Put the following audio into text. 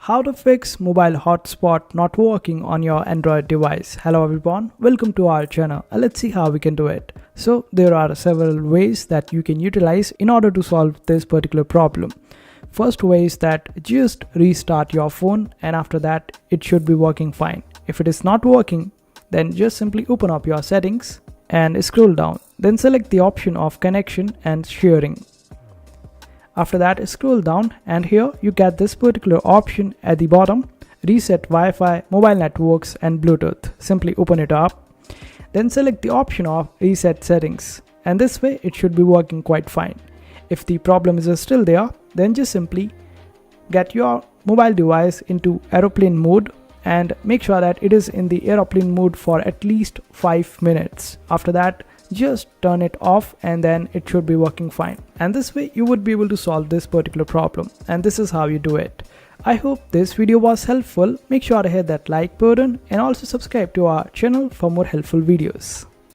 How to fix mobile hotspot not working on your Android device. Hello everyone, welcome to our channel. Let's see how we can do it. So there are several ways that you can utilize in order to solve this particular problem. First way is that just restart your phone and after that it should be working fine. If it is not working, then just simply open up your settings and scroll down. Then select the option of connection and sharing. After that, scroll down and here you get this particular option at the bottom, reset Wi-Fi, mobile networks and Bluetooth. Simply open it up. Then select the option of reset settings and this way it should be working quite fine. If the problem is still there, then just simply get your mobile device into aeroplane mode and make sure that it is in the aeroplane mode for at least 5 minutes. After that, just turn it off and then it should be working fine. And this way you would be able to solve this particular problem. And this is how you do it. I hope this video was helpful. Make sure to hit that like button and also subscribe to our channel for more helpful videos.